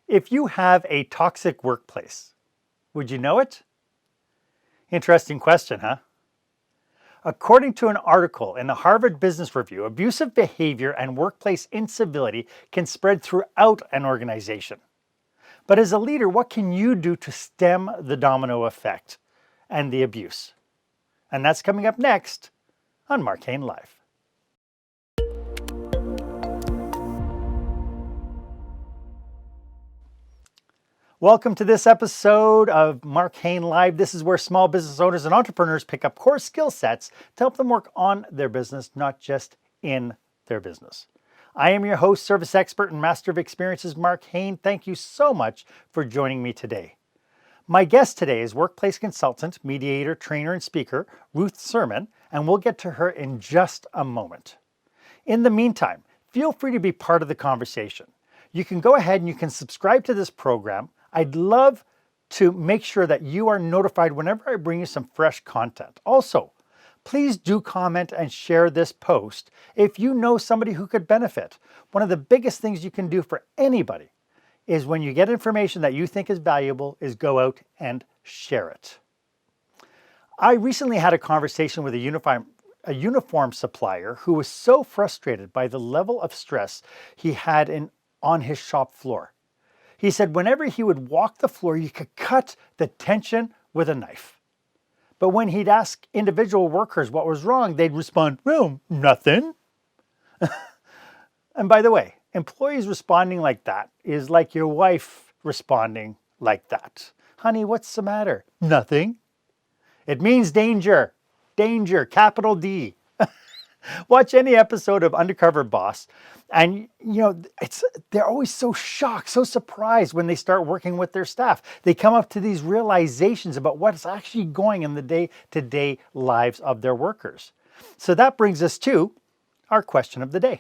If you have a toxic workplace, would you know it? Interesting question, huh? According to an article in the Harvard Business Review, abusive behavior and workplace incivility can spread throughout an organization. But as a leader, what can you do to stem the domino effect and the abuse? And that's coming up next on Marc Haine Live. Welcome to this episode of Marc Haine Live. This is where small business owners and entrepreneurs pick up core skill sets to help them work on their business, not just in their business. I am your host, service expert, and master of experiences, Marc Haine. Thank you so much for joining me today. My guest today is workplace consultant, mediator, trainer, and speaker, Ruth Sirman, and we'll get to her in just a moment. In the meantime, feel free to be part of the conversation. You can go ahead and you can subscribe to this program. I'd love to make sure that you are notified whenever I bring you some fresh content. Also, please do comment and share this post if you know somebody who could benefit. One of the biggest things you can do for anybody is when you get information that you think is valuable is go out and share it. I recently had a conversation with a uniform supplier who was so frustrated by the level of stress he had on his shop floor. He said whenever he would walk the floor, you could cut the tension with a knife. But when he'd ask individual workers what was wrong, they'd respond, well, nothing. And by the way, employees responding like that is like your wife responding like that. Honey, what's the matter? Nothing. It means danger. Danger, capital D. Watch any episode of Undercover Boss, and they're always so shocked, so surprised when they start working with their staff. They come up to these realizations about what's actually going in the day-to-day lives of their workers. So that brings us to our question of the day.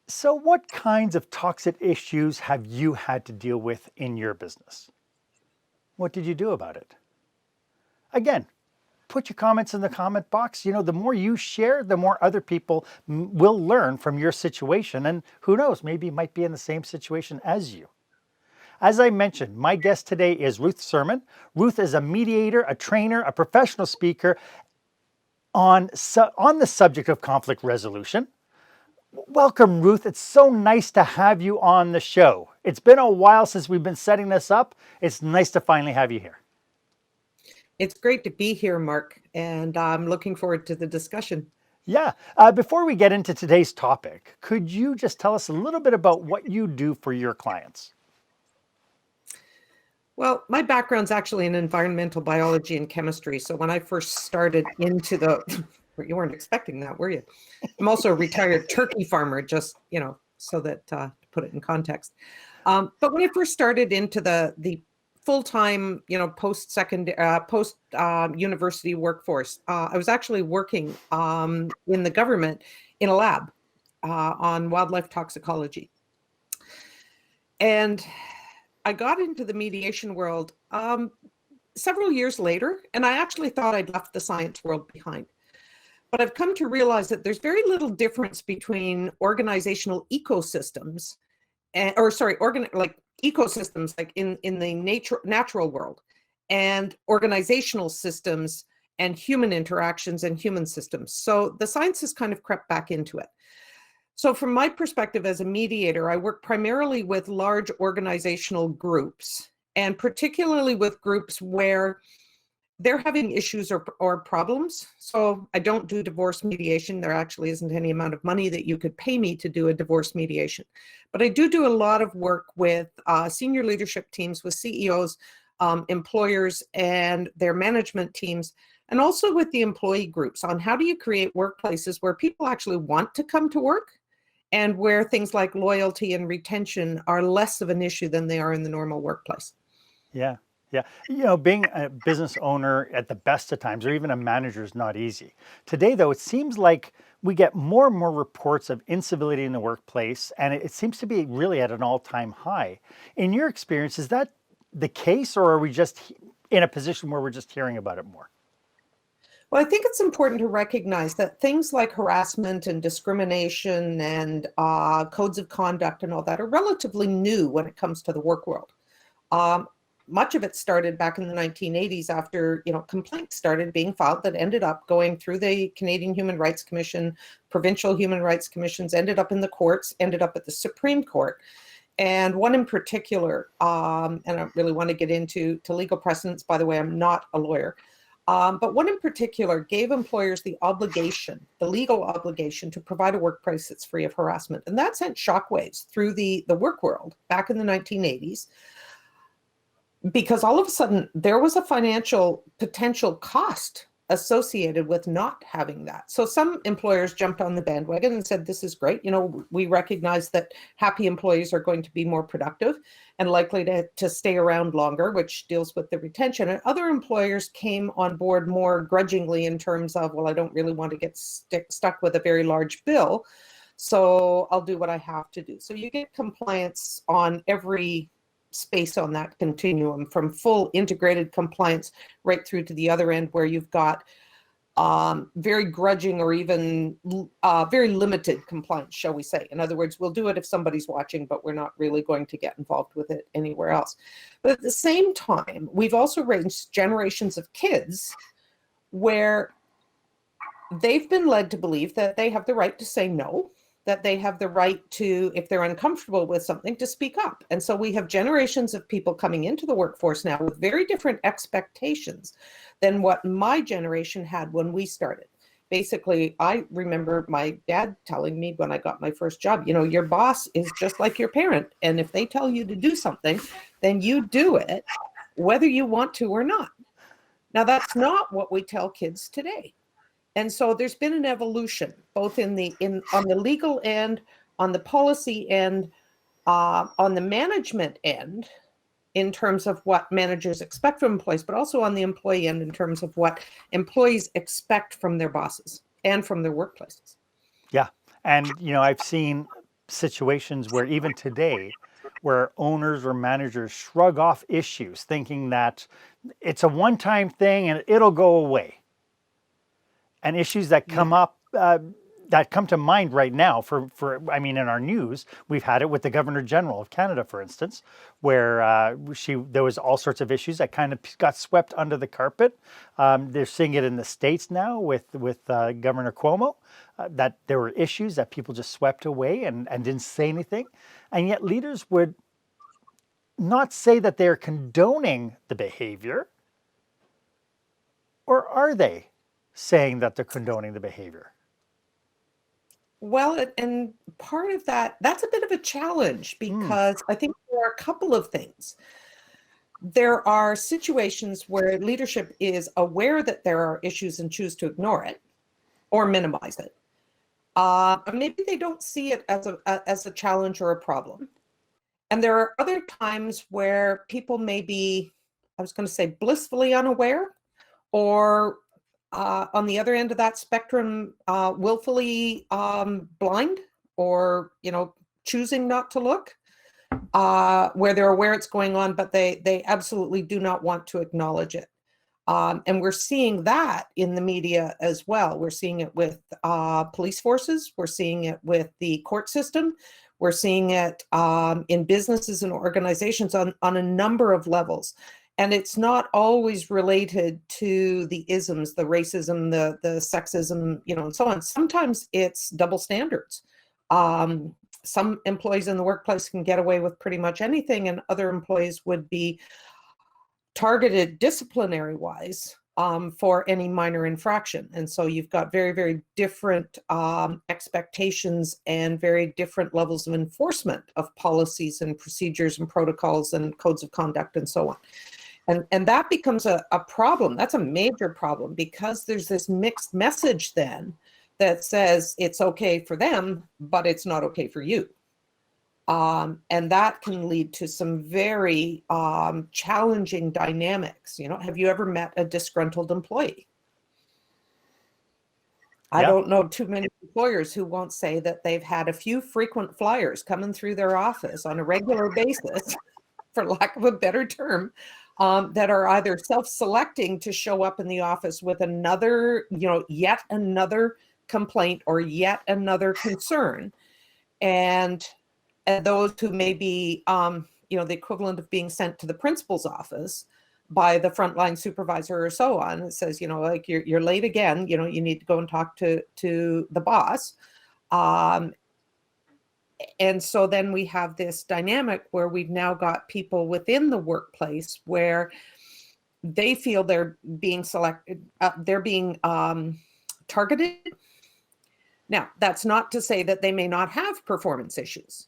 So what kinds of toxic issues have you had to deal with in your business? What did you do about it? Again, put your comments in the comment box. The more you share, the more other people will learn from your situation. And who knows, maybe you might be in the same situation as you. As I mentioned, my guest today is Ruth Sirman. Ruth is a mediator, a trainer, a professional speaker on the subject of conflict resolution. Welcome, Ruth. It's so nice to have you on the show. It's been a while since we've been setting this up. It's nice to finally have you here. It's great to be here, Marc, and I'm looking forward to the discussion. Yeah. Before we get into today's topic, could you just tell us a little bit about what you do for your clients? Well, my background's actually in environmental biology and chemistry. So when I first started into you weren't expecting that, were you? I'm also a retired turkey farmer, just, so that to put it in context. But when I first started into the full-time, post university workforce, I was actually working in the government in a lab on wildlife toxicology. And I got into the mediation world several years later, and I actually thought I'd left the science world behind. But I've come to realize that there's very little difference between organizational ecosystems, ecosystems like in the natural world, and organizational systems and human interactions and human systems. So the science has kind of crept back into it. So from my perspective as a mediator, I work primarily with large organizational groups, and particularly with groups where they're having issues or problems. So I don't do divorce mediation. There actually isn't any amount of money that you could pay me to do a divorce mediation. But I do a lot of work with senior leadership teams, with CEOs, employers, and their management teams, and also with the employee groups on how do you create workplaces where people actually want to come to work and where things like loyalty and retention are less of an issue than they are in the normal workplace. Yeah. Being a business owner at the best of times, or even a manager, is not easy. Today, though, it seems like we get more and more reports of incivility in the workplace, and it seems to be really at an all-time high. In your experience, is that the case, or are we just in a position where we're just hearing about it more? Well, I think it's important to recognize that things like harassment and discrimination and codes of conduct and all that are relatively new when it comes to the work world. Much of it started back in the 1980s after, complaints started being filed that ended up going through the Canadian Human Rights Commission, provincial human rights commissions, ended up in the courts, ended up at the Supreme Court. And one in particular, and I don't really want to get into legal precedents, by the way, I'm not a lawyer, but one in particular gave employers the legal obligation to provide a workplace that's free of harassment. And that sent shockwaves through the work world back in the 1980s. Because all of a sudden there was a financial potential cost associated with not having that. So some employers jumped on the bandwagon and said, this is great. We recognize that happy employees are going to be more productive and likely to stay around longer, which deals with the retention. And other employers came on board more grudgingly in terms of, well, I don't really want to get stuck with a very large bill, so I'll do what I have to do. So you get compliance on every space on that continuum, from full integrated compliance right through to the other end where you've got very grudging or even very limited compliance, shall we say. In other words, we'll do it if somebody's watching, but we're not really going to get involved with it anywhere else. But at the same time, we've also raised generations of kids where they've been led to believe that they have the right to say no, that they have the right to, if they're uncomfortable with something, to speak up. And so we have generations of people coming into the workforce now with very different expectations than what my generation had when we started. Basically, I remember my dad telling me when I got my first job, your boss is just like your parent. And if they tell you to do something, then you do it, whether you want to or not. Now, that's not what we tell kids today. And so there's been an evolution, both on the legal end, on the policy end, on the management end, in terms of what managers expect from employees, but also on the employee end in terms of what employees expect from their bosses and from their workplaces. Yeah. And, I've seen situations where even today, where owners or managers shrug off issues thinking that it's a one-time thing and it'll go away. And issues that come up, that come to mind right now in our news, we've had it with the Governor General of Canada, for instance, where there was all sorts of issues that kind of got swept under the carpet. They're seeing it in the States now with Governor Cuomo, that there were issues that people just swept away and didn't say anything. And yet leaders would not say that they're condoning the behavior, or are they saying that they're condoning the behavior? Well, and part of that's a bit of a challenge, because I think there are a couple of things. There are situations where leadership is aware that there are issues and choose to ignore it or minimize it. Maybe they don't see it as a challenge or a problem. And there are other times where people may be, I was going to say, blissfully unaware, or on the other end of that spectrum, willfully blind, or choosing not to look, where they're aware it's going on, but they absolutely do not want to acknowledge it. And we're seeing that in the media as well. We're seeing it with police forces. We're seeing it with the court system. We're seeing it in businesses and organizations on a number of levels. And it's not always related to the isms, the racism, the sexism, and so on. Sometimes it's double standards. Some employees in the workplace can get away with pretty much anything, and other employees would be targeted disciplinary-wise for any minor infraction. And so you've got very, very different expectations and very different levels of enforcement of policies and procedures and protocols and codes of conduct and so on. And that becomes a problem. That's a major problem, because there's this mixed message then that says it's okay for them, but it's not okay for you. And that can lead to some very challenging dynamics. Have you ever met a disgruntled employee? I don't know too many employers who won't say that they've had a few frequent flyers coming through their office on a regular basis, for lack of a better term, that are either self-selecting to show up in the office with another, yet another complaint or yet another concern. And those who may be, the equivalent of being sent to the principal's office by the frontline supervisor or so on. It says, like you're late again, you need to go and talk to the boss. And so then we have this dynamic where we've now got people within the workplace where they feel they're being selected, they're being targeted. Now, that's not to say that they may not have performance issues.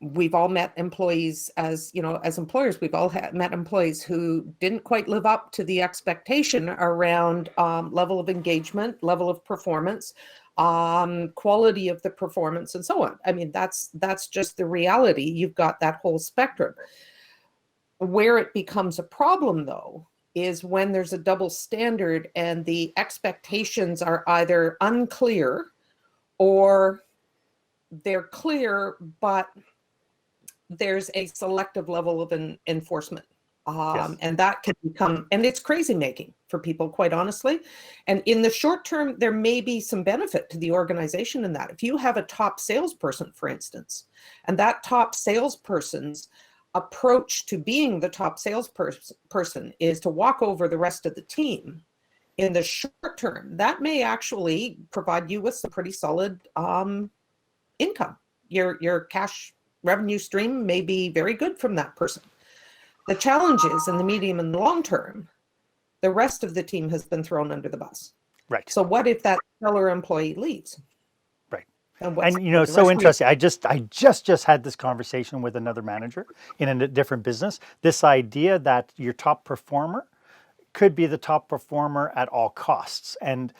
We've all met employees as employers, we've all met employees who didn't quite live up to the expectation around level of engagement, level of performance, quality of the performance, and so on. I mean, that's just the reality. You've got that whole spectrum. Where it becomes a problem, though, is when there's a double standard and the expectations are either unclear or they're clear, but there's a selective level of enforcement. Yes. And that can become, and it's crazy making for people, quite honestly. And in the short term, there may be some benefit to the organization in that. If you have a top salesperson, for instance, and that top salesperson's approach to being the top salesperson is to walk over the rest of the team, in the short term, that may actually provide you with some pretty solid income. Your cash revenue stream may be very good from that person. The challenge is, in the medium and the long term, the rest of the team has been thrown under the bus. Right. So what if that stellar employee leaves? Right. And so interesting. I just had this conversation with another manager in a different business. This idea that your top performer could be the top performer at all costs. And,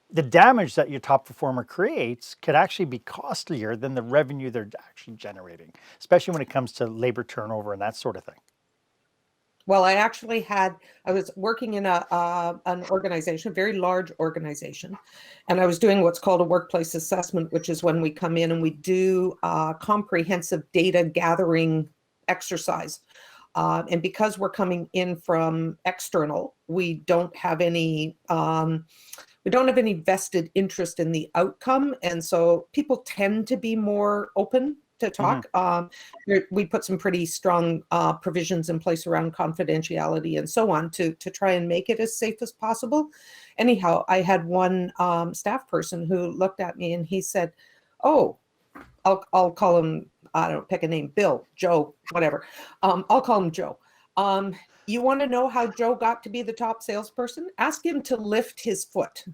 the damage that your top performer creates could actually be costlier than the revenue they're actually generating, especially when it comes to labor turnover and that sort of thing. Well, I was working in an organization, a very large organization, and I was doing what's called a workplace assessment, which is when we come in and we do a comprehensive data gathering exercise. And because we're coming in from external, we don't have any vested interest in the outcome. And so people tend to be more open to talk. We put some pretty strong provisions in place around confidentiality and so on to try and make it as safe as possible. Anyhow, I had one staff person who looked at me and he said, "Oh, I'll call him, I don't know, pick a name, Bill, Joe, whatever. I'll call him Joe. You want to know how Joe got to be the top salesperson? Ask him to lift his foot."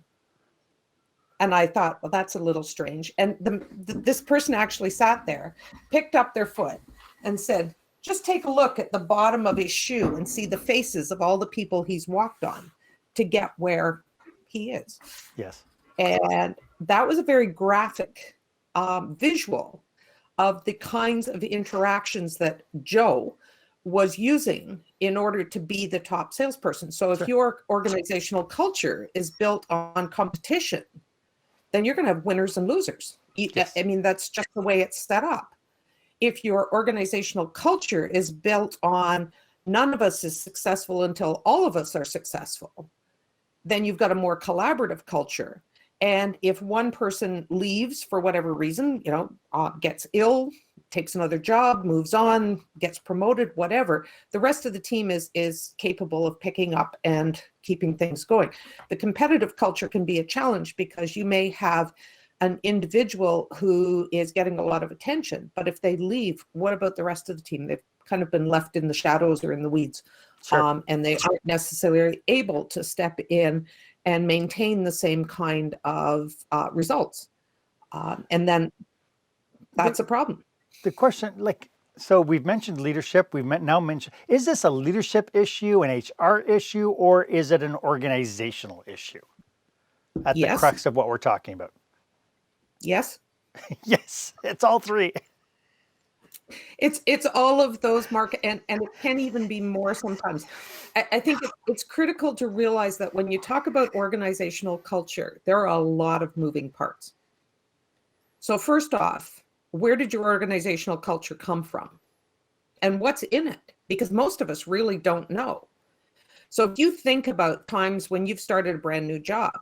And I thought, well, that's a little strange. And this person actually sat there, picked up their foot and said, "Just take a look at the bottom of his shoe and see the faces of all the people he's walked on to get where he is." Yes. And that was a very graphic visual of the kinds of interactions that Joe was using in order to be the top salesperson. So if your organizational culture is built on competition, then you're going to have winners and losers. Yes. I mean, that's just the way it's set up. If your organizational culture is built on none of us is successful until all of us are successful, then you've got a more collaborative culture. And if one person leaves for whatever reason, gets ill, takes another job, moves on, gets promoted, whatever, the rest of the team is capable of picking up and keeping things going. The competitive culture can be a challenge because you may have an individual who is getting a lot of attention, but if they leave, what about the rest of the team? They've kind of been left in the shadows or in the weeds, and they aren't necessarily able to step in and maintain the same kind of results. And then that's a problem. The question, so we've mentioned leadership. We've now mentioned, is this a leadership issue, an HR issue, or is it an organizational issue at the crux of what we're talking about? Yes. Yes, it's all three. It's all of those, Mark, and it can even be more sometimes. I think it's critical to realize that when you talk about organizational culture, there are a lot of moving parts. So first off, where did your organizational culture come from? And what's in it? because most of us really don't know. So if you think about times when you've started a brand new job,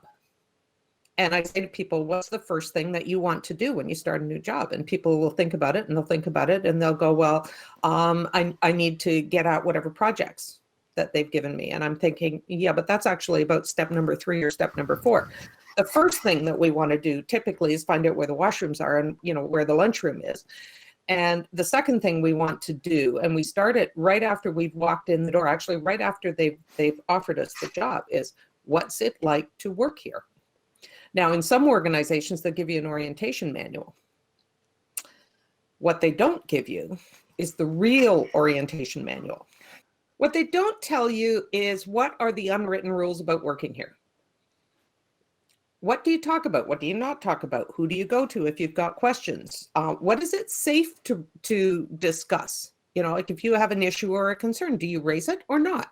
and I say to people, what's the first thing that you want to do when you start a new job? And people will think about it and they'll think about it and they'll go, well, I need to get out whatever projects that they've given me. And I'm thinking, yeah, but that's actually about step number 3 or step number 4. The first thing that we want to do typically is find out where the washrooms are and, you know, where the lunchroom is. And the second thing we want to do, and we start it right after we've walked in the door, actually right after they've offered us the job, is what's it like to work here? Now, in some organizations, they'll give you an orientation manual. What they don't give you is the real orientation manual. What they don't tell you is what are the unwritten rules about working here? What do you talk about? What do you not talk about? Who do you go to if you've got questions? What is it safe to discuss? You know, like if you have an issue or a concern, do you raise it or not?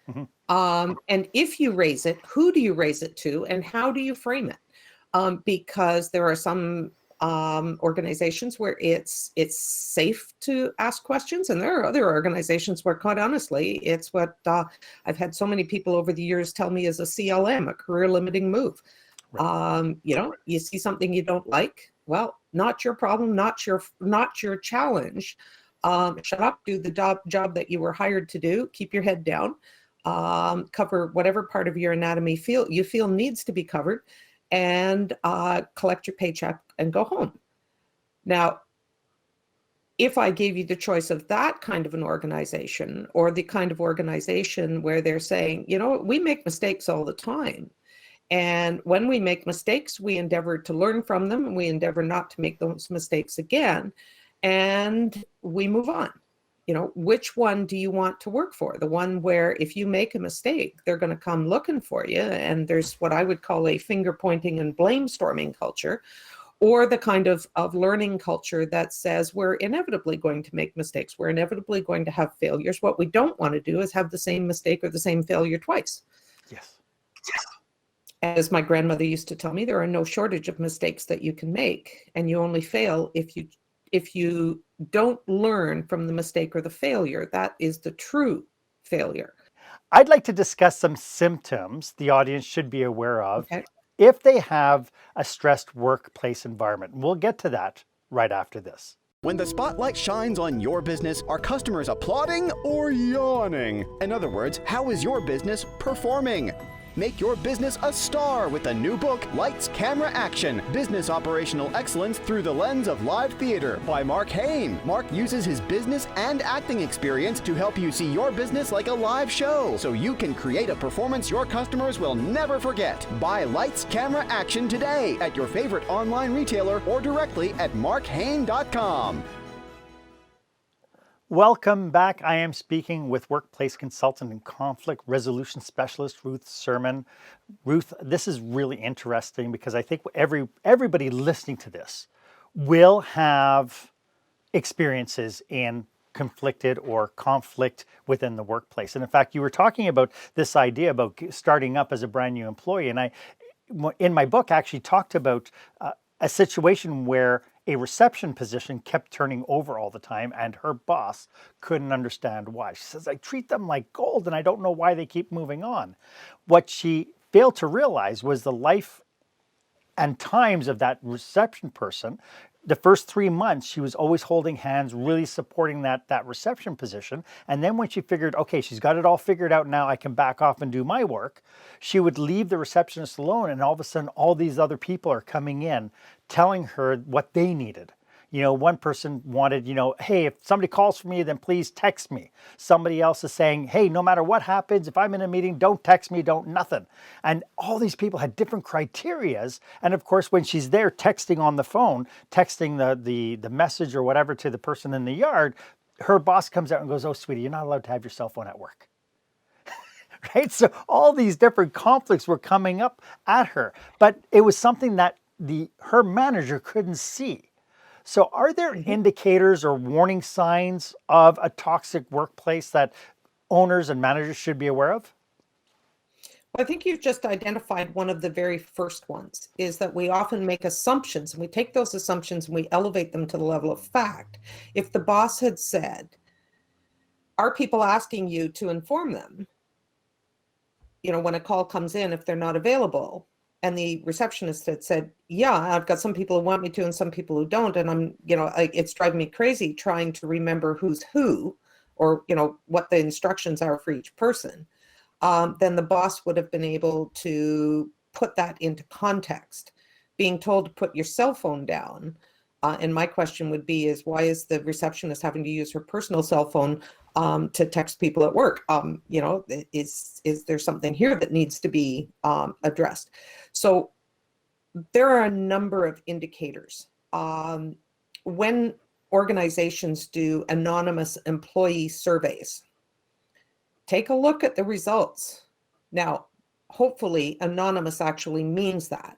Mm-hmm. And if you raise it, who do you raise it to and how do you frame it? Because there are some organizations where it's safe to ask questions, and there are other organizations where, quite honestly, it's what I've had so many people over the years tell me is a CLM, a career limiting move. Right. You know, you see something you don't like, well, not your problem, not your challenge. Shut up, do the job that you were hired to do, keep your head down, cover whatever part of your anatomy you feel needs to be covered, and collect your paycheck and go home. Now, if I gave you the choice of that kind of an organization or the kind of organization where they're saying, you know, we make mistakes all the time. And when we make mistakes, we endeavor to learn from them and we endeavor not to make those mistakes again. And we move on. You know, which one do you want to work for? The one where if you make a mistake, they're going to come looking for you. And there's what I would call a finger pointing and blame storming culture, or the kind of learning culture that says we're inevitably going to make mistakes. We're inevitably going to have failures. What we don't want to do is have the same mistake or the same failure twice. Yes. As my grandmother used to tell me, there are no shortage of mistakes that you can make, and you only fail if you don't learn from the mistake or the failure. That is the true failure. I'd like to discuss some symptoms the audience should be aware of if they have a stressed workplace environment. We'll get to that right after this. When the spotlight shines on your business, are customers applauding or yawning? In other words, how is your business performing? Make your business a star with the new book, Lights, Camera, Action, Business Operational Excellence Through the Lens of Live Theater by Marc Haine. Marc uses his business and acting experience to help you see your business like a live show so you can create a performance your customers will never forget. Buy Lights, Camera, Action today at your favorite online retailer or directly at marchaine.com. Welcome back. I am speaking with workplace consultant and conflict resolution specialist Ruth Sirman. Ruth, this is really interesting because I think everybody listening to this will have experiences in conflicted or conflict within the workplace. And in fact, you were talking about this idea about starting up as a brand new employee. And I, in my book, actually talked about a situation where a reception position kept turning over all the time and her boss couldn't understand why. She says, I treat them like gold and I don't know why they keep moving on. What she failed to realize was the life and times of that reception person. The first 3 months, she was always holding hands, really supporting that reception position. And then when she figured, okay, she's got it all figured out now, I can back off and do my work, she would leave the receptionist alone. And all of a sudden, all these other people are coming in, telling her what they needed. You know, one person wanted, you know, hey, if somebody calls for me, then please text me. Somebody else is saying, hey, no matter what happens, if I'm in a meeting, don't text me, don't nothing. And all these people had different criterias. And of course, when she's there texting on the phone, texting the message or whatever to the person in the yard, her boss comes out and goes, oh, sweetie, you're not allowed to have your cell phone at work. Right? So all these different conflicts were coming up at her. But it was something that her manager couldn't see. So are there indicators or warning signs of a toxic workplace that owners and managers should be aware of? Well, I think you've just identified one of the very first ones, is that we often make assumptions and we take those assumptions and we elevate them to the level of fact. If the boss had said, are people asking you to inform them, when a call comes in, if they're not available? And the receptionist had said, yeah, I've got some people who want me to and some people who don't. And I'm, it's driving me crazy trying to remember who's who, or, what the instructions are for each person. Then the boss would have been able to put that into context. Being told to put your cell phone down. And my question would be why is the receptionist having to use her personal cell phone to text people at work? Is there something here that needs to be addressed? So there are a number of indicators. When organizations do anonymous employee surveys, take a look at the results. Now, hopefully anonymous actually means that.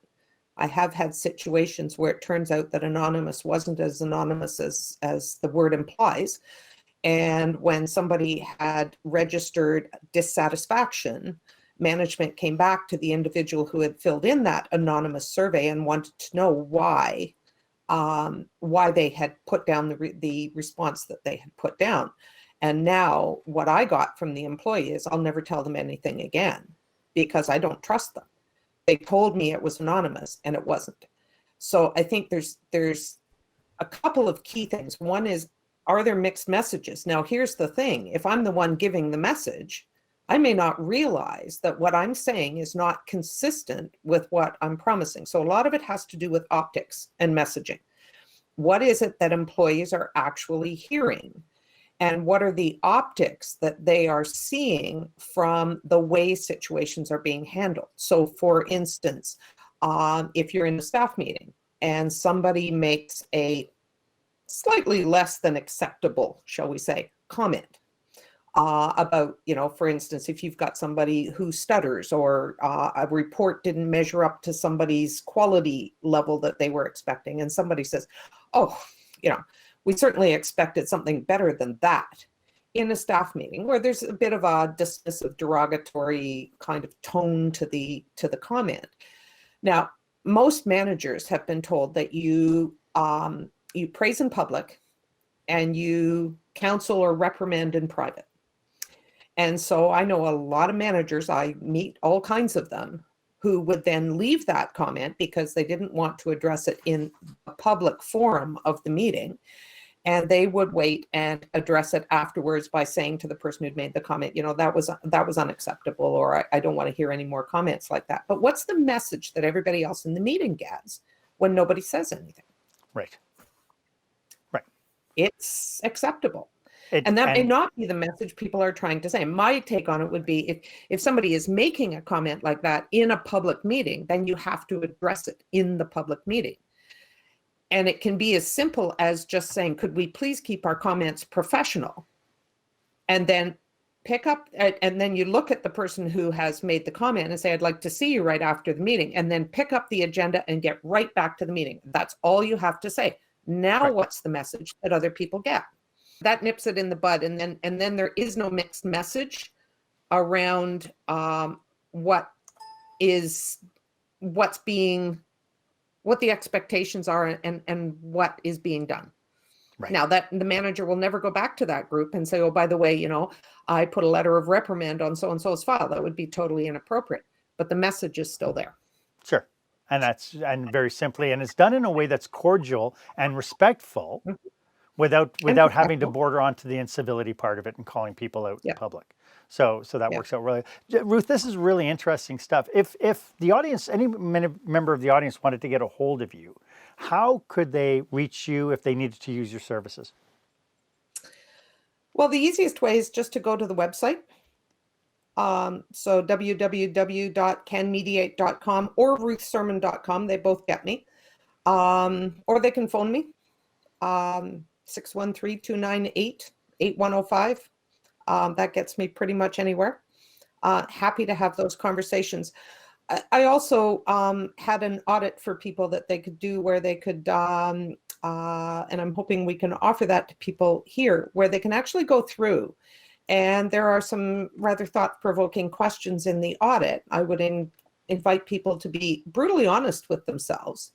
I have had situations where it turns out that anonymous wasn't as anonymous as the word implies. And when somebody had registered dissatisfaction, management came back to the individual who had filled in that anonymous survey and wanted to know why they had put down the response that they had put down. And now what I got from the employee is I'll never tell them anything again because I don't trust them. They told me it was anonymous and it wasn't. So I think there's a couple of key things. One is, are there mixed messages? Now, here's the thing. If I'm the one giving the message, I may not realize that what I'm saying is not consistent with what I'm promising. So a lot of it has to do with optics and messaging. What is it that employees are actually hearing? And what are the optics that they are seeing from the way situations are being handled? So for instance, if you're in a staff meeting and somebody makes a slightly less than acceptable, shall we say, comment about, for instance, if you've got somebody who stutters or a report didn't measure up to somebody's quality level that they were expecting, and somebody says, oh, we certainly expected something better than that, in a staff meeting where there's a bit of a dismissive, derogatory kind of tone to the comment. Now, most managers have been told that you praise in public and you counsel or reprimand in private. And so I know a lot of managers, I meet all kinds of them, who would then leave that comment because they didn't want to address it in a public forum of the meeting. And they would wait and address it afterwards by saying to the person who'd made the comment, that was unacceptable, or I don't want to hear any more comments like that. But what's the message that everybody else in the meeting gets when nobody says anything? Right. It's acceptable. And that may not be the message people are trying to say. My take on it would be if somebody is making a comment like that in a public meeting, then you have to address it in the public meeting. And it can be as simple as just saying, could we please keep our comments professional? And then pick up, and then you look at the person who has made the comment and say, I'd like to see you right after the meeting, and then pick up the agenda and get right back to the meeting. That's all you have to say. Now, what's the message that other people get? That nips it in the bud. And then there is no mixed message around what the expectations are and what is being done. Right. Now, that the manager will never go back to that group and say, oh, by the way, I put a letter of reprimand on so-and-so's file. That would be totally inappropriate. But the message is still there. Sure. And very simply, and it's done in a way that's cordial and respectful, without having to border onto the incivility part of it and calling people out in public. So that works out really. Ruth, this is really interesting stuff. If the audience, any member of the audience wanted to get a hold of you, how could they reach you if they needed to use your services? Well, the easiest way is just to go to the website. So www.canmediate.com or ruthsirman.com. They both get me. Or they can phone me. 613-298-8105. That gets me pretty much anywhere. Happy to have those conversations. I also had an audit for people that they could do where they could, and I'm hoping we can offer that to people here, where they can actually go through. And there are some rather thought-provoking questions in the audit. I would invite people to be brutally honest with themselves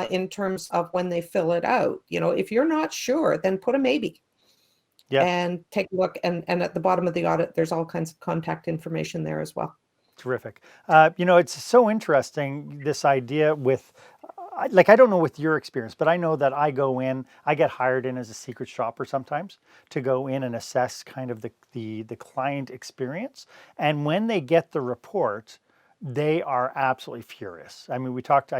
in terms of when they fill it out. If you're not sure, then put a maybe. Yeah. and take a look. And at the bottom of the audit, there's all kinds of contact information there as well. Terrific. It's so interesting, this idea with, I don't know with your experience, but I know that I get hired in as a secret shopper sometimes to go in and assess kind of the client experience. And when they get the report, they are absolutely furious. I mean, I talked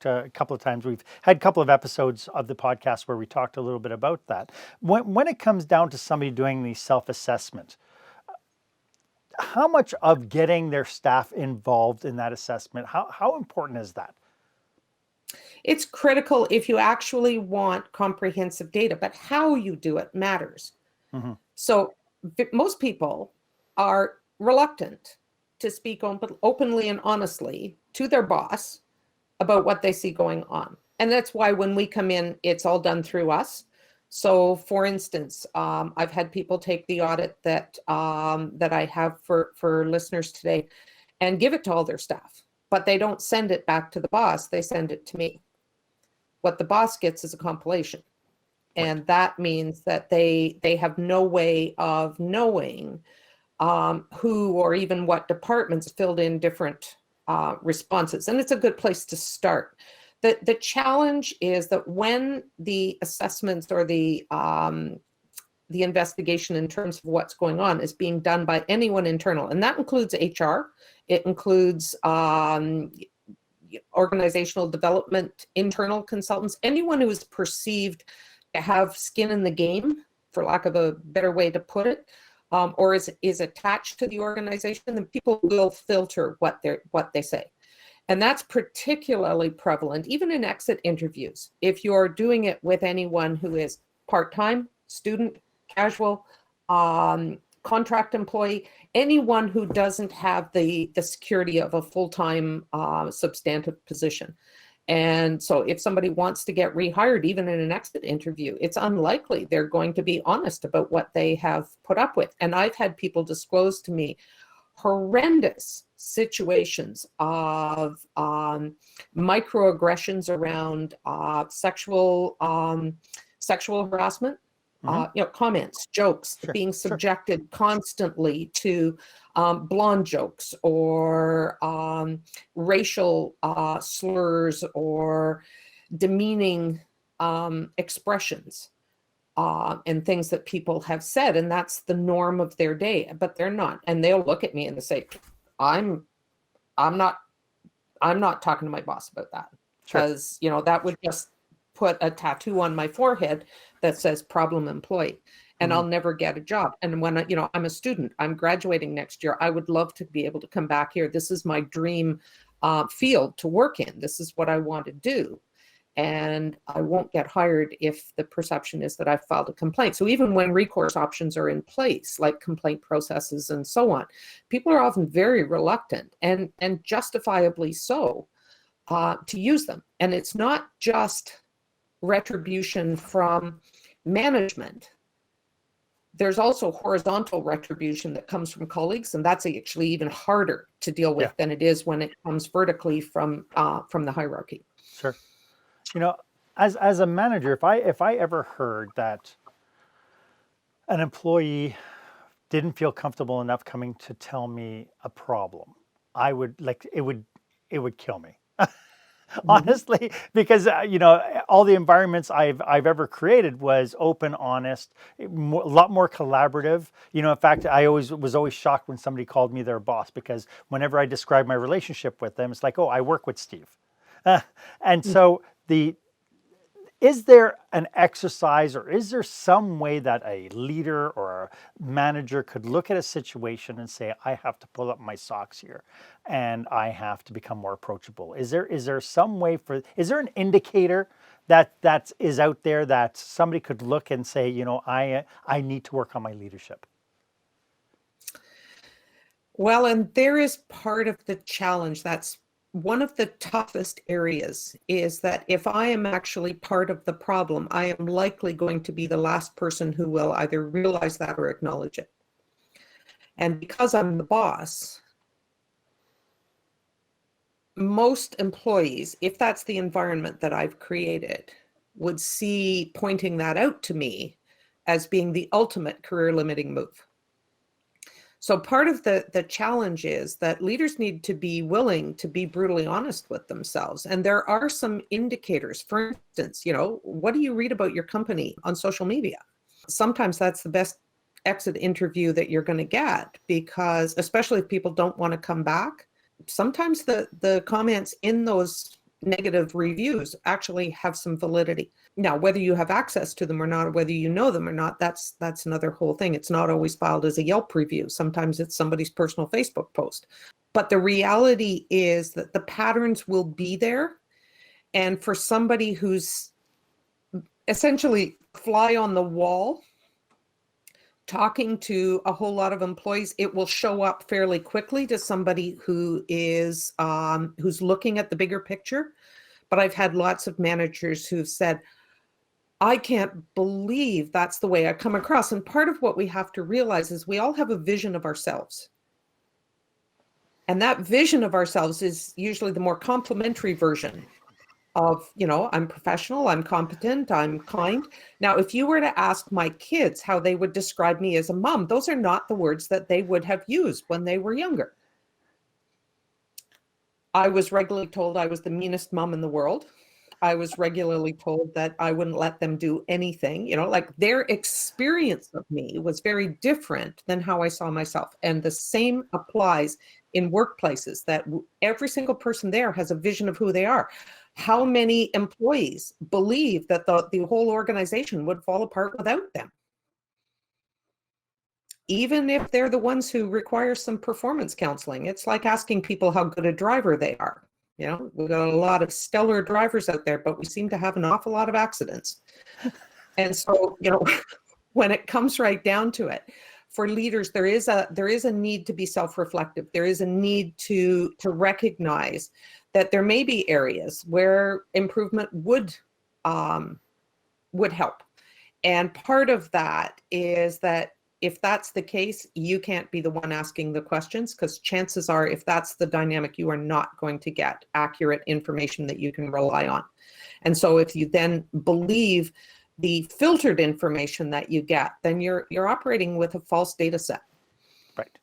a couple of times, we've had a couple of episodes of the podcast where we talked a little bit about that. When it comes down to somebody doing the self-assessment, how much of getting their staff involved in that assessment, how important is that? It's critical if you actually want comprehensive data, but how you do it matters. Mm-hmm. So most people are reluctant to speak openly and honestly to their boss about what they see going on. And that's why when we come in, it's all done through us. So for instance, I've had people take the audit that I have for listeners today and give it to all their staff, but they don't send it back to the boss. They send it to me. What the boss gets is a compilation. And that means that they have no way of knowing who or even what departments filled in different responses. And it's a good place to start. The challenge is that when the assessments or the investigation in terms of what's going on is being done by anyone internal, and that includes HR, it includes organizational development, internal consultants, anyone who is perceived to have skin in the game, for lack of a better way to put it, or is attached to the organization, then people will filter what they say. And that's particularly prevalent even in exit interviews. If you're doing it with anyone who is part-time, student, casual, contract employee, anyone who doesn't have the security of a full-time substantive position. And so if somebody wants to get rehired, even in an exit interview, it's unlikely they're going to be honest about what they have put up with. And I've had people disclose to me horrendous situations of microaggressions around sexual harassment, comments, jokes, being subjected constantly to blonde jokes or racial slurs or demeaning expressions and things that people have said. And that's the norm of their day, but they're not. And they'll look at me and they say, I'm not talking to my boss about that, because that would just put a tattoo on my forehead that says problem employee, and I'll never get a job. And when I'm a student, I'm graduating next year, I would love to be able to come back here. This is my dream field to work in. This is what I want to do. And I won't get hired if the perception is that I've filed a complaint. So even when recourse options are in place, like complaint processes and so on, people are often very reluctant, and justifiably so, to use them. And it's not just retribution from management. There's also horizontal retribution that comes from colleagues, and that's actually even harder to deal with than it is when it comes vertically from the hierarchy. Sure. As a manager, if I ever heard that an employee didn't feel comfortable enough coming to tell me a problem, I would it would kill me. Honestly, because all the environments I've ever created was open, honest, a lot more collaborative. In fact, I was always shocked when somebody called me their boss, because whenever I describe my relationship with them, it's like, oh, I work with Steve. And so is there an exercise, or is there some way that a leader or a manager could look at a situation and say, I have to pull up my socks here and I have to become more approachable? Is there some way is there an indicator that is out there that somebody could look and say, I need to work on my leadership? Well, and there is part of the challenge. That's one of the toughest areas, is that if I am actually part of the problem, I am likely going to be the last person who will either realize that or acknowledge it. And because I'm the boss, most employees, if that's the environment that I've created, would see pointing that out to me as being the ultimate career limiting move. So part of the challenge is that leaders need to be willing to be brutally honest with themselves. And there are some indicators. For instance, what do you read about your company on social media? Sometimes that's the best exit interview that you're going to get, because especially if people don't want to come back, sometimes the comments in those negative reviews actually have some validity. Now, whether you have access to them or not, or whether you know them or not, that's another whole thing. It's not always filed as a Yelp review. Sometimes it's somebody's personal Facebook post. But the reality is that the patterns will be there. And for somebody who's essentially fly on the wall, talking to a whole lot of employees, it will show up fairly quickly to somebody who is who's looking at the bigger picture. But I've had lots of managers who've said, I can't believe that's the way I come across. And part of what we have to realize is we all have a vision of ourselves. And that vision of ourselves is usually the more complimentary version of, I'm professional, I'm competent, I'm kind. Now, if you were to ask my kids how they would describe me as a mom, those are not the words that they would have used when they were younger. I was regularly told I was the meanest mom in the world. I was regularly told that I wouldn't let them do anything, like their experience of me was very different than how I saw myself. And the same applies in workplaces, that every single person there has a vision of who they are. How many employees believe that the whole organization would fall apart without them? Even if they're the ones who require some performance counseling. It's like asking people how good a driver they are. We've got a lot of stellar drivers out there, but we seem to have an awful lot of accidents. And so, when it comes right down to it, for leaders, there is a need to be self-reflective. There is a need to recognize that there may be areas where improvement would help. And part of that is that if that's the case, you can't be the one asking the questions, because chances are, if that's the dynamic, you are not going to get accurate information that you can rely on. And so if you then believe the filtered information that you get, then you're operating with a false data set. Right.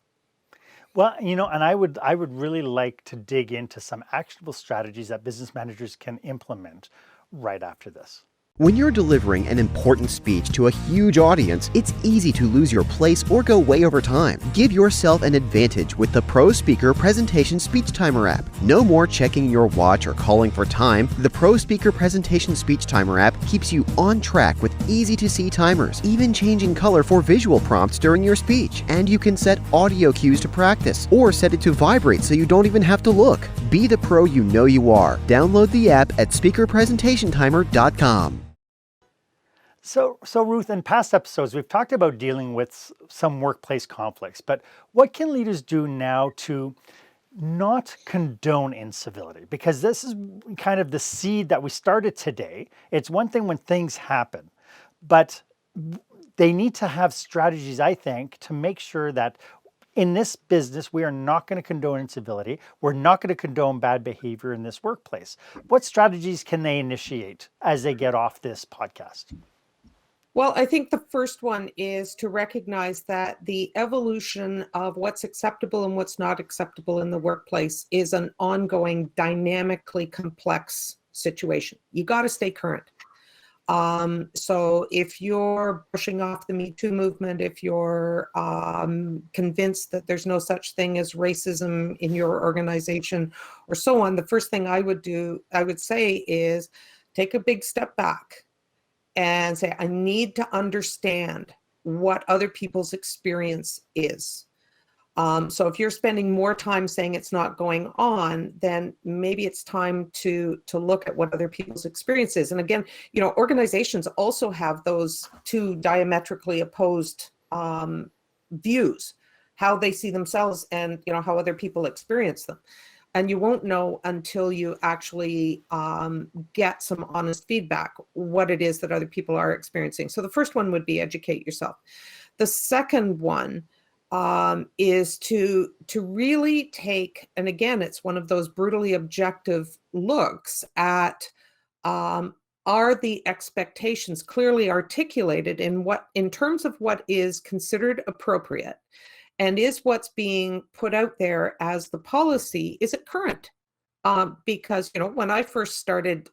Well, and I would really like to dig into some actionable strategies that business managers can implement right after this. When you're delivering an important speech to a huge audience, it's easy to lose your place or go way over time. Give yourself an advantage with the Pro Speaker Presentation Speech Timer app. No more checking your watch or calling for time. The Pro Speaker Presentation Speech Timer app keeps you on track with easy-to-see timers, even changing color for visual prompts during your speech. And you can set audio cues to practice, or set it to vibrate so you don't even have to look. Be the pro you know you are. Download the app at speakerpresentationtimer.com. So Ruth, in past episodes, we've talked about dealing with some workplace conflicts, but what can leaders do now to not condone incivility? Because this is kind of the seed that we started today. It's one thing when things happen, but they need to have strategies, I think, to make sure that in this business, we are not going to condone incivility. We're not going to condone bad behavior in this workplace. What strategies can they initiate as they get off this podcast? Well, I think the first one is to recognize that the evolution of what's acceptable and what's not acceptable in the workplace is an ongoing, dynamically complex situation. You got to stay current. So if you're brushing off the Me Too movement, if you're convinced that there's no such thing as racism in your organization or so on, the first thing I would say is take a big step back and say, I need to understand what other people's experience is. So if you're spending more time saying it's not going on, then maybe it's time to look at what other people's experience is. And again, organizations also have those two diametrically opposed views, how they see themselves and how other people experience them. And you won't know until you actually get some honest feedback, what it is that other people are experiencing. So the first one would be educate yourself. The second one is to really take, and again, it's one of those brutally objective looks at are the expectations clearly articulated in terms of what is considered appropriate, and is what's being put out there as the policy, is it current? Because, when I first started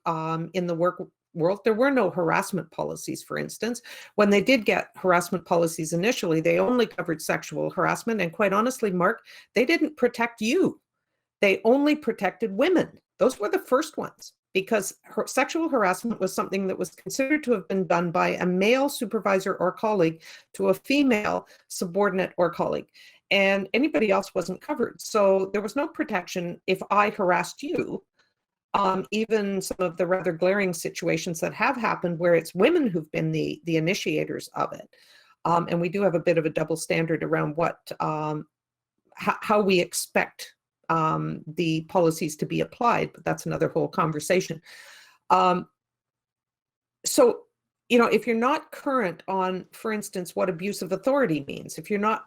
in the work world, there were no harassment policies, for instance. When they did get harassment policies initially, they only covered sexual harassment. And quite honestly, Marc, they didn't protect you. They only protected women. Those were the first ones, because sexual harassment was something that was considered to have been done by a male supervisor or colleague to a female subordinate or colleague. And anybody else wasn't covered. So there was no protection if I harassed you. Even some of the rather glaring situations that have happened where it's women who've been the initiators of it. And we do have a bit of a double standard around how we expect the policies to be applied, but that's another whole conversation. So, if you're not current on, for instance, what abuse of authority means, if you're not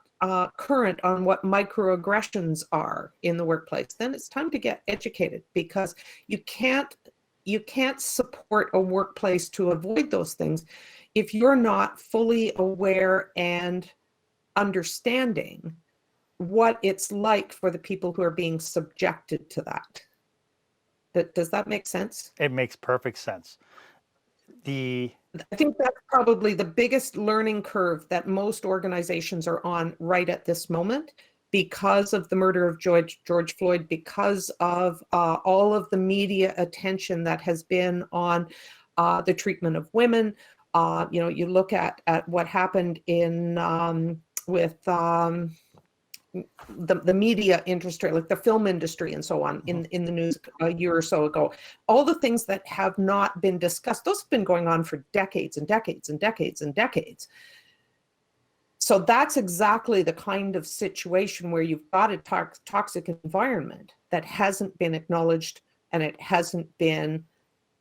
current on what microaggressions are in the workplace, then it's time to get educated, because you can't support a workplace to avoid those things if you're not fully aware and understanding what it's like for the people who are being subjected to that. Does that make sense? It makes perfect sense. I think that's probably the biggest learning curve that most organizations are on right at this moment, because of the murder of George Floyd, because of all of the media attention that has been on the treatment of women. You look at what happened with the media industry, like the film industry and so on, in the news a year or so ago. All the things that have not been discussed, those have been going on for decades and decades and decades and decades. So that's exactly the kind of situation where you've got a toxic environment that hasn't been acknowledged and it hasn't been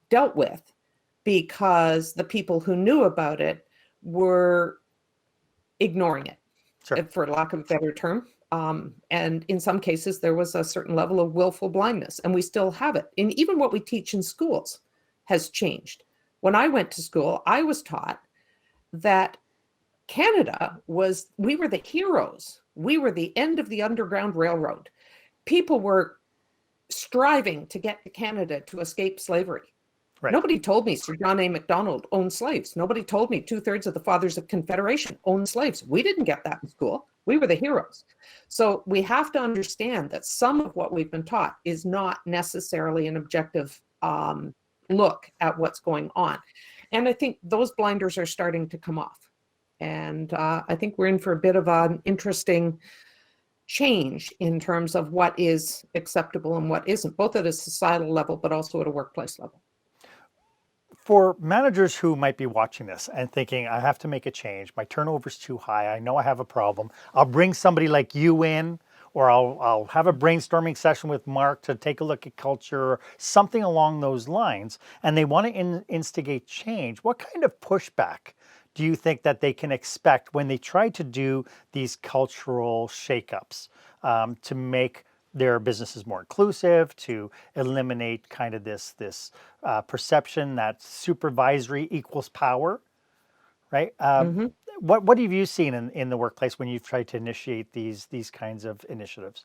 dealt with, because the people who knew about it were ignoring it, Sure. for lack of a better term. And in some cases, there was a certain level of willful blindness, and we still have it. And even what we teach in schools has changed. When I went to school, I was taught that Canada we were the heroes. We were the end of the Underground Railroad. People were striving to get to Canada to escape slavery. Right. Nobody told me Sir John A. Macdonald owned slaves. Nobody told me 2/3 of the fathers of Confederation owned slaves. We didn't get that in school. We were the heroes. So we have to understand that some of what we've been taught is not necessarily an objective look at what's going on. And I think those blinders are starting to come off. And I think we're in for a bit of an interesting change in terms of what is acceptable and what isn't, both at a societal level, but also at a workplace level. For managers who might be watching this and thinking, I have to make a change, my turnover's too high, I know I have a problem, I'll bring somebody like you in, or I'll have a brainstorming session with Marc to take a look at culture, or something along those lines, and they want to instigate change, what kind of pushback do you think that they can expect when they try to do these cultural shakeups to make their businesses more inclusive, to eliminate kind of this perception that supervisory equals power, right? What have you seen in the workplace when you've tried to initiate these kinds of initiatives?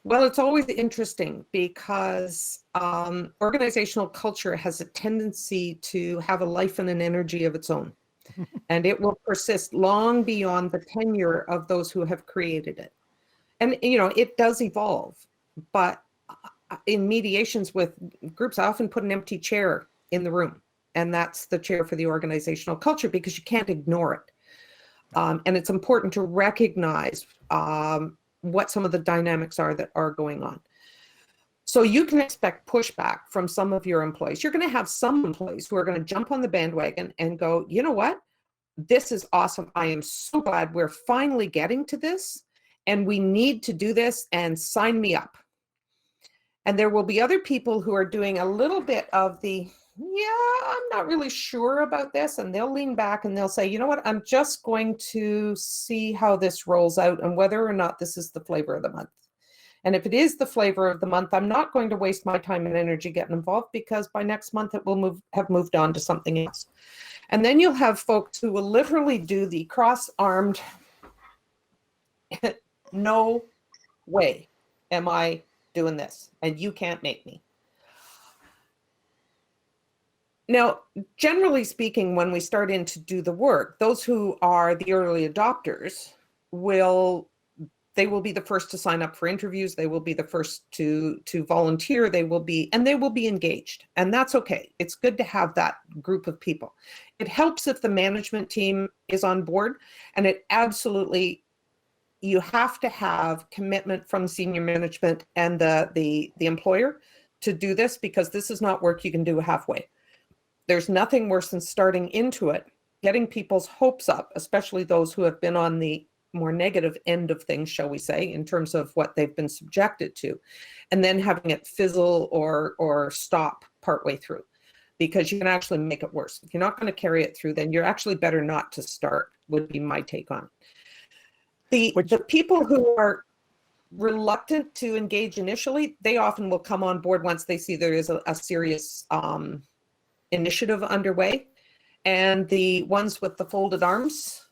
Well, it's always interesting because organizational culture has a tendency to have a life and an energy of its own. And it will persist long beyond the tenure of those who have created it. And, it does evolve. But in mediations with groups, I often put an empty chair in the room. And that's the chair for the organizational culture, because you can't ignore it. And it's important to recognize what some of the dynamics are that are going on. So you can expect pushback from some of your employees. You're going to have some employees who are going to jump on the bandwagon and go, you know what? This is awesome. I am so glad we're finally getting to this, and we need to do this, and sign me up. And there will be other people who are doing a little bit of the, I'm not really sure about this. And they'll lean back and they'll say, you know what, I'm just going to see how this rolls out and whether or not this is the flavor of the month. And if it is the flavor of the month, I'm not going to waste my time and energy getting involved, because by next month it will have moved on to something else. And then you'll have folks who will literally do the cross-armed, no way am I doing this, and you can't make me. Now, generally speaking, when we start in to do the work, those who are the early adopters will be the first to sign up for interviews. They will be the first to volunteer. They will be engaged, and that's okay. It's good to have that group of people. It helps if the management team is on board, and it absolutely, you have to have commitment from senior management and the employer to do this, because this is not work you can do halfway. There's nothing worse than starting into it, getting people's hopes up, especially those who have been on the more negative end of things, shall we say, in terms of what they've been subjected to, and then having it fizzle or stop partway through, because you can actually make it worse. If you're not going to carry it through, then you're actually better not to start, would be my take on it. The people who are reluctant to engage initially, they often will come on board once they see there is a serious initiative underway. And the ones with the folded arms,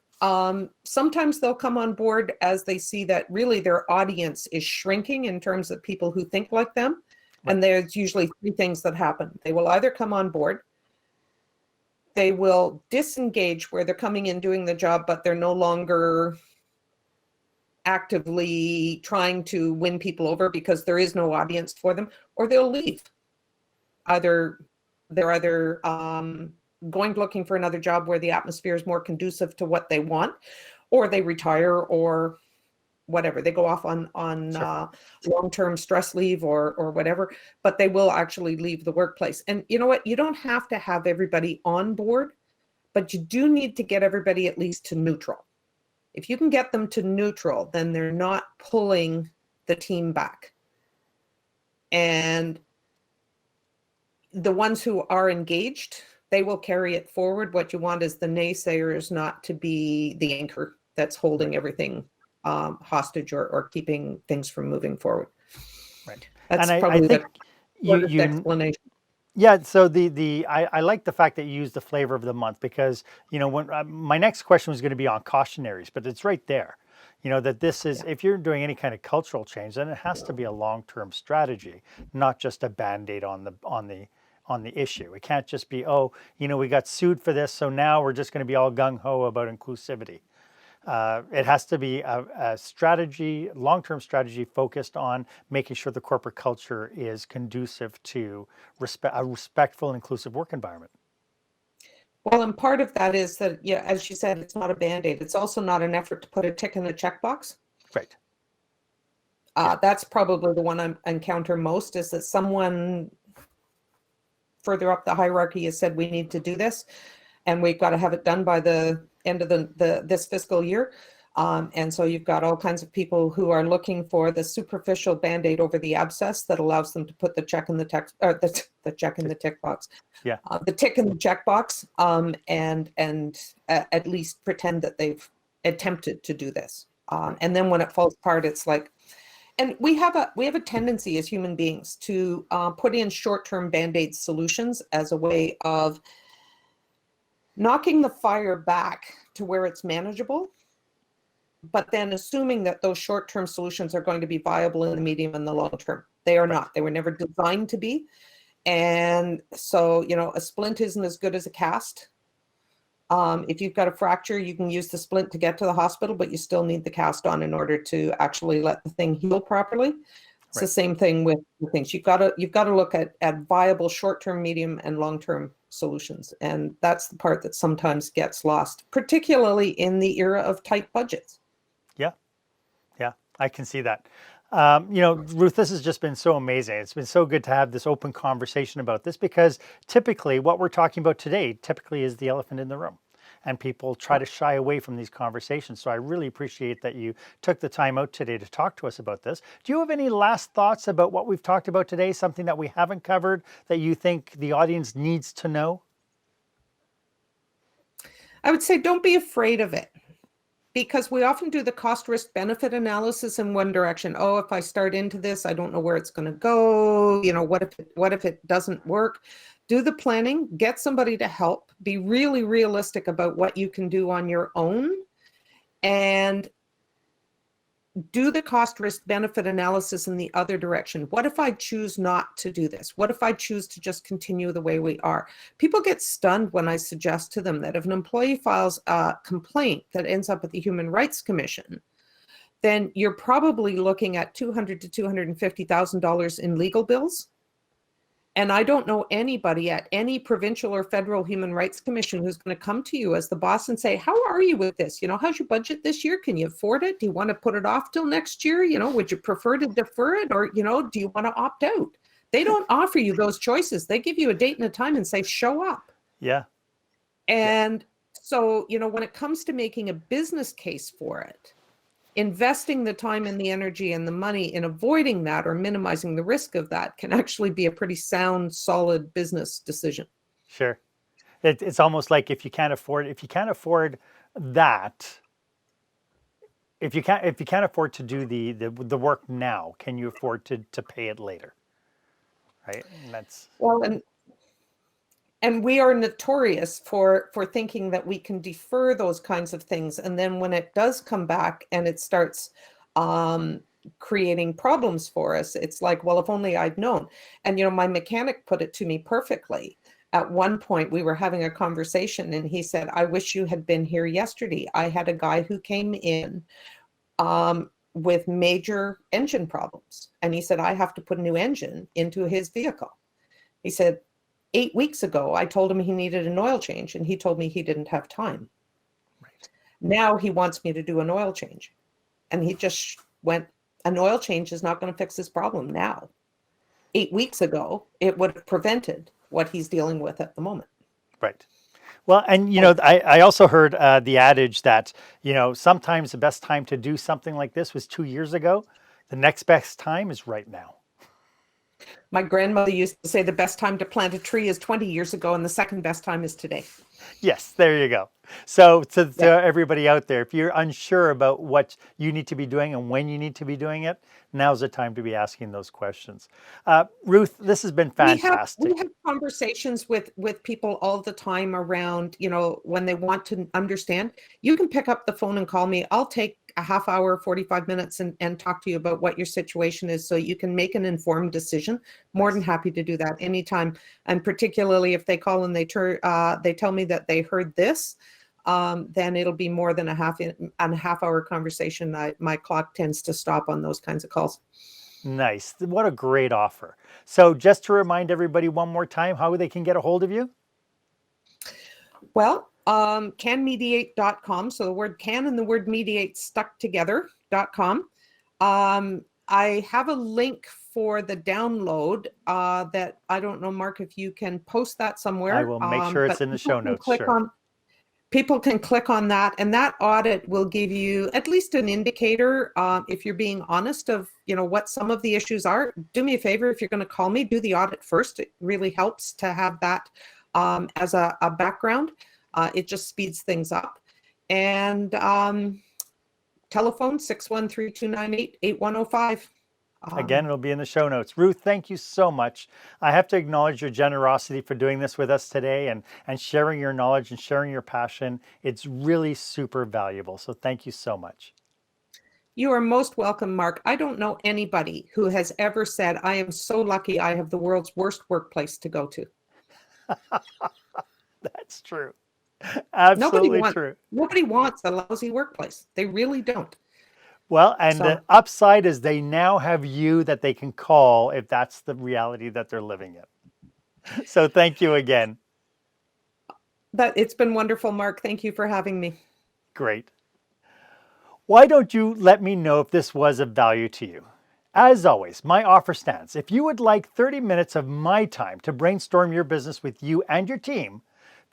sometimes they'll come on board as they see that really their audience is shrinking in terms of people who think like them. Right. And there's usually three things that happen. They will either come on board, they will disengage where they're coming in doing the job, but they're no longer actively trying to win people over because there is no audience for them, or they'll leave. They're either going looking for another job where the atmosphere is more conducive to what they want, or they retire, or whatever. They go off on Sure. Long-term stress leave or whatever, but they will actually leave the workplace. And you know what? You don't have to have everybody on board, but you do need to get everybody at least to neutral. If you can get them to neutral, then they're not pulling the team back. And the ones who are engaged, they will carry it forward. What you want is the naysayers not to be the anchor that's holding everything hostage or keeping things from moving forward. Right. That's and probably I think the explanation. Yeah, so I like the fact that you used the flavor of the month, because when my next question was going to be on cautionaries, but it's right there. That this is, if you're doing any kind of cultural change, then it has to be a long-term strategy, not just a band-aid on the issue. It can't just be, we got sued for this, so now we're just going to be all gung-ho about inclusivity. It has to be a strategy, long-term strategy focused on making sure the corporate culture is conducive to a respectful and inclusive work environment. Well, and part of that is that, yeah, as you said, it's not a Band-Aid. It's also not an effort to put a tick in the checkbox. Right. That's probably the one I encounter most, is that someone further up the hierarchy has said, we need to do this, and we've got to have it done by the end of this fiscal year. And so you've got all kinds of people who are looking for the superficial Band-Aid over the abscess that allows them to put the check in the text, or the check in the tick box. Yeah. The tick in the check box, and at least pretend that they've attempted to do this. And then when it falls apart, it's like, and we have a tendency as human beings to put in short-term Band-Aid solutions as a way of knocking the fire back to where it's manageable, but then assuming that those short-term solutions are going to be viable in the medium and the long term. They are not. They were never designed to be. And so, a splint isn't as good as a cast. If you've got a fracture, you can use the splint to get to the hospital, but you still need the cast on in order to actually let the thing heal properly. It's the same thing with things. You've got to look at viable short-term, medium, and long-term solutions. And that's the part that sometimes gets lost, particularly in the era of tight budgets. Yeah, I can see that. Ruth, this has just been so amazing. It's been so good to have this open conversation about this, because typically what we're talking about today is the elephant in the room, and people try to shy away from these conversations. So I really appreciate that you took the time out today to talk to us about this. Do you have any last thoughts about what we've talked about today, something that we haven't covered that you think the audience needs to know? I would say don't be afraid of it. because we often do the cost risk benefit analysis in one direction. Oh, if I start into this, I don't know where it's going to go. You know, what if it doesn't work? Do the planning, get somebody to help, be really realistic about what you can do on your own, and do the cost risk benefit analysis in the other direction. What if I choose not to do this? What if I choose to just continue the way we are? People get stunned when I suggest to them that if an employee files a complaint that ends up at the Human Rights Commission, then you're probably looking at $200,000 to $250,000 in legal bills. And I don't know anybody at any provincial or federal human rights commission who's going to come to you as the boss and say, how are you with this? You know, how's your budget this year? Can you afford it? Do you want to put it off till next year? You know, would you prefer to defer it? Or, you know, do you want to opt out? They don't offer you those choices. They give you a date and a time and say, show up. Yeah. And so, you know, when it comes to making a business case for it, investing the time and the energy and the money in avoiding that or minimizing the risk of that can actually be a pretty sound, solid business decision. Sure. It's almost like if you can't afford that, if you can't afford to do the work now, can you afford to pay it later? Right? And that's well, and we are notorious for thinking that we can defer those kinds of things, and then when it does come back and it starts creating problems for us, it's like, well, if only I'd known. And you know, my mechanic put it to me perfectly. At one point, we were having a conversation, and he said, "I wish you had been here yesterday. I had a guy who came in with major engine problems, and he said I have to put a new engine into his vehicle." He said, 8 weeks ago, I told him he needed an oil change, and he told me he didn't have time. right. Now he wants me to do an oil change. And he just went, an oil change is not going to fix his problem now. 8 weeks ago, it would have prevented what he's dealing with at the moment. Right. Well, and you know, I also heard the adage that, you know, sometimes the best time to do something like this was 2 years ago. The next best time is right now. My grandmother used to say the best time to plant a tree is 20 years ago, and the second best time is today. Yes, there you go. So to everybody out there, if you're unsure about what you need to be doing and when you need to be doing it, now's the time to be asking those questions. Ruth, this has been fantastic. We have conversations with people all the time around, you know, when they want to understand. You can pick up the phone and call me. I'll take a half hour, 45 minutes and talk to you about what your situation is so you can make an informed decision. More than happy to do that anytime. And particularly if they call and they tell me that they heard this, then it'll be more than a half hour conversation. My clock tends to stop on those kinds of calls. Nice. What a great offer. So just to remind everybody one more time how they can get a hold of you. Well, canmediate.com. So the word can and the word mediate stuck together.com. I have a link for the download that I don't know, Mark, if you can post that somewhere. I will make sure it's in the show notes. Sure. People can click on that, and that audit will give you at least an indicator, if you're being honest, of, you know, what some of the issues are. Do me a favor, if you're going to call me, do the audit first. It really helps to have that as a background. It just speeds things up. And telephone 613-298-8105. Again, it'll be in the show notes. Ruth, thank you so much. I have to acknowledge your generosity for doing this with us today and sharing your knowledge and sharing your passion. It's really super valuable. So thank you so much. You are most welcome, Mark. I don't know anybody who has ever said, I am so lucky I have the world's worst workplace to go to. That's true. Absolutely true. Nobody wants a lousy workplace. They really don't. Well, and the upside is they now have you that they can call if that's the reality that they're living in. So thank you again. It's been wonderful, Mark. Thank you for having me. Great. Why don't you let me know if this was of value to you? As always, my offer stands. If you would like 30 minutes of my time to brainstorm your business with you and your team,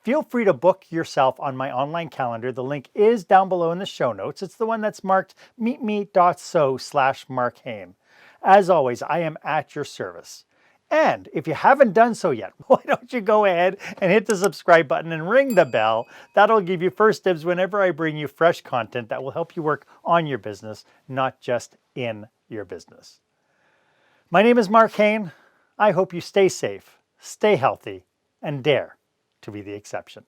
feel free to book yourself on my online calendar. The link is down below in the show notes. It's the one that's marked meetme.so/Marc Haine. As always, I am at your service. And if you haven't done so yet, why don't you go ahead and hit the subscribe button and ring the bell? That'll give you first dibs whenever I bring you fresh content that will help you work on your business, not just in your business. My name is Marc Haine. I hope you stay safe, stay healthy, and dare to be the exception.